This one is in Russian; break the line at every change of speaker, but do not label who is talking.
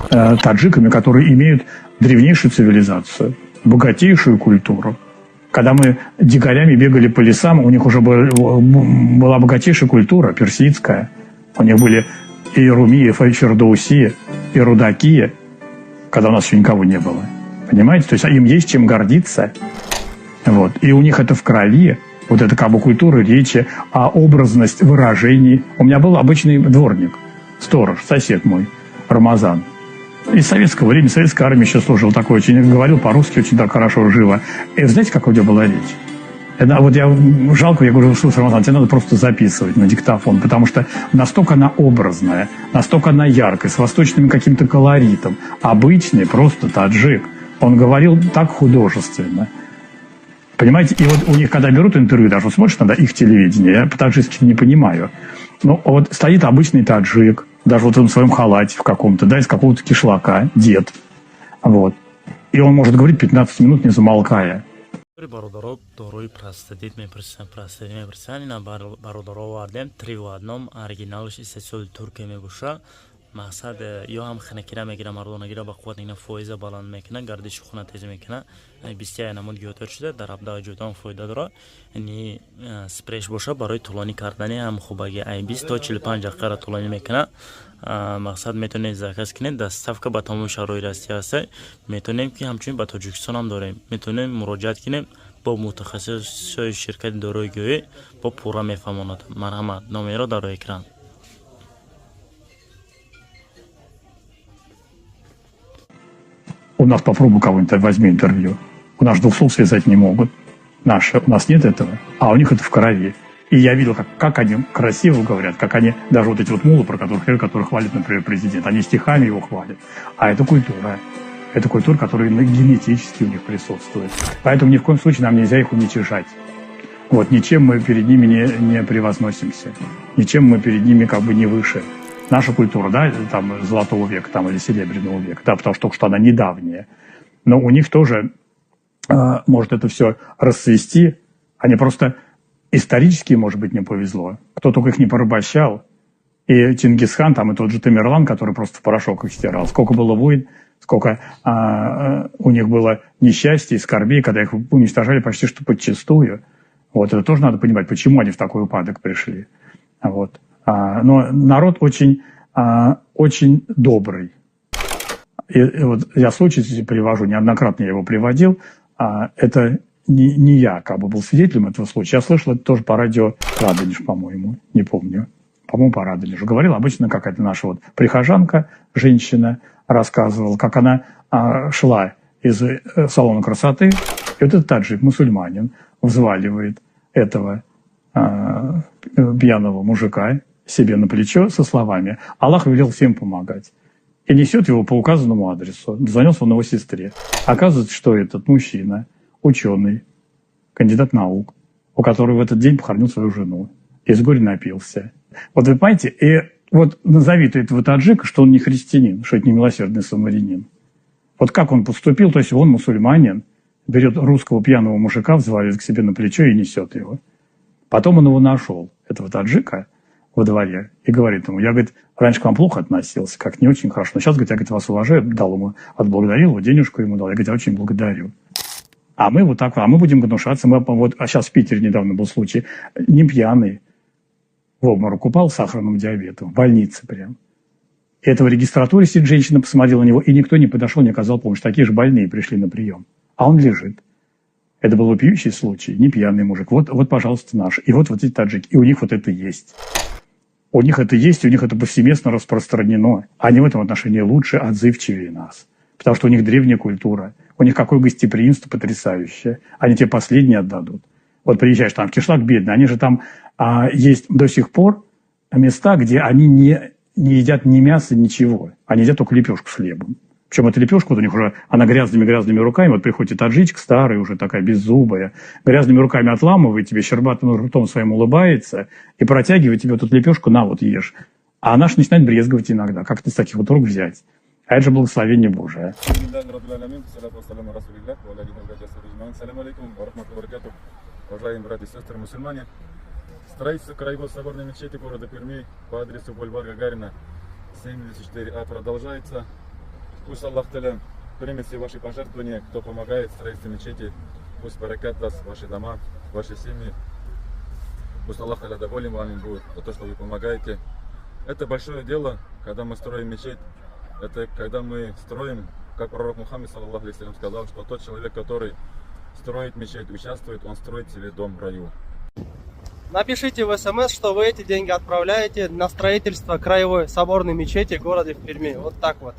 таджиками, которые имеют древнейшую цивилизацию, богатейшую культуру. Когда мы дикарями бегали по лесам, у них уже была богатейшая культура персидская. У них были и Румиев, и Фердоуси, и Рудаки, когда у нас еще никого не было. Понимаете? То есть им есть чем гордиться. Вот. И у них это в крови. Вот это как бы культура речи, а образность выражений. У меня был обычный дворник, сторож, сосед мой, Рамазан. Из советского времени, советской армии еще служил, такой очень, говорил по-русски очень так хорошо, живо. И знаете, как у него была речь? Это, вот я жалко, я говорю, слушай, Рамазан, тебе надо просто записывать на диктофон, потому что настолько она образная, настолько она яркая, с восточным каким-то колоритом. Обычный просто таджик. Он говорил так художественно. Понимаете, и вот у них, когда берут интервью, даже вот смотришь на их телевидение, я по-таджикски не понимаю. Но вот стоит обычный таджик, даже вот в своем халате в каком-то, да, из какого-то кишлака, дед. Вот. И он может говорить 15 минут, не замолкая.
برادرات داروی پرستدید میپرسن اینا برادرها وردیم تری و ادنام ارگینالش استسول ترکی میبوشه مقصد یا هم خنکیره میگیره مردانگیره با قوت اینا فایز بالان میکنه گردش خونه تیز میکنه بیستی نمود گیوتر شده در ابدا جوتان فایده داره یعنی سپریش باشه برای طولانی کردنی هم خوبه ای 20 تا 45 دقیقه را طولانی میکنه مقصد میتونید زکس کنید دستف که با تمام شرایط راستی هست میتونیم که همچنین با تاجیکستان هم داریم میتونیم مراجعه کنیم با متخصص شرکت دارویی با پورا میفهماند مرحمت نامه را در اکران.
У нас попробуй кого-нибудь возьми интервью. У нас 2 слов связать не могут. Наши, у нас нет этого, а у них это в крови. И я видел, как они красиво говорят, как они, даже вот эти вот мулы, про которых хвалит, например, президент, они стихами его хвалят. А это культура. Это культура, которая генетически у них присутствует. Поэтому ни в коем случае нам нельзя их уничижать. Вот, ничем мы перед ними не превозносимся. Ничем мы перед ними как бы не выше. Наша культура, да, там, золотого века там, или серебряного века, да, потому что только что она недавняя. Но у них тоже может это все расцвести. Они просто исторически, может быть, не повезло. Кто только их не порабощал. И Чингисхан, там, и тот же Тамерлан, который просто в порошок их стирал. Сколько было войн, сколько у них было несчастья и скорбей, когда их уничтожали почти что подчистую. Вот, это тоже надо понимать, почему они в такой упадок пришли. Вот. Но народ очень, очень добрый. И вот я случай привожу, неоднократно я его приводил. Это не я как бы был свидетелем этого случая. Я слышал это тоже по радио Радонеж, по-моему, не помню. По-моему, по Радонежу. Говорил обычно какая-то наша вот прихожанка, женщина, рассказывала, как она шла из салона красоты. И вот этот таджик, мусульманин, взваливает этого пьяного мужика себе на плечо со словами «Аллах велел всем помогать». И несет его по указанному адресу. Звонился он его сестре. Оказывается, что этот мужчина, ученый, кандидат наук, у которого в этот день похоронил свою жену. И с горя напился. Вот вы понимаете, и вот назови ты этого таджика, что он не христианин, что это не милосердный самарянин. Вот как он поступил, то есть он мусульманин, берет русского пьяного мужика, взваливает к себе на плечо и несет его. Потом он его нашел, этого таджика, во дворе, и говорит ему, я, говорит, раньше к вам плохо относился, как не очень хорошо, но сейчас, говорит, я, говорит, вас уважаю, дал ему, отблагодарил его, денежку ему дал, я, говорит, я очень благодарю. А мы вот так, а мы будем гнушаться, мы вот, а сейчас в Питере недавно был случай, не пьяный, в обморок упал с сахарным диабетом, в больнице прям. И это в регистратуре сидит женщина, посмотрела на него, и никто не подошел, не оказал помощь. Такие же больные пришли на прием. А он лежит. Это был вопиющий случай, не пьяный мужик. Вот, пожалуйста, наш. И вот эти таджики. И у них вот это есть. У них это есть, и у них это повсеместно распространено. Они в этом отношении лучше, отзывчивее нас. Потому что у них древняя культура. У них какое гостеприимство потрясающее. Они тебе последние отдадут. Вот приезжаешь там в кишлак бедный, они же там есть до сих пор места, где они не едят ни мяса, ничего. Они едят только лепешку с хлебом. Причем эта лепешка, вот у них уже, она грязными руками, вот приходит таджичка старая, уже такая беззубая, грязными руками отламывает тебе, щербатым ртом своим улыбается и протягивает тебе вот эту лепешку, на, вот ешь. А она же начинает брезговать иногда. Как это с таких вот рук взять? А это же благословение Божие.
Уважаемые братья и сестры мусульмане, строительство Краевой-соборной мечети города Перми по адресу бульвар Гагарина 74А продолжается. Пусть Аллах Таля примет все ваши пожертвования, кто помогает в строительстве мечети. Пусть баракат даст ваши дома, ваши семьи. Пусть Аллах Таля доволен вами будет за то, что вы помогаете. Это большое дело, когда мы строим мечеть. Это когда мы строим, как пророк Мухаммад саллаллаху алейхи вассалям сказал, что тот человек, который строит мечеть, участвует, он строит себе дом в раю.
Напишите в СМС, что вы эти деньги отправляете на строительство краевой соборной мечети в городе Перми. Вот так вот.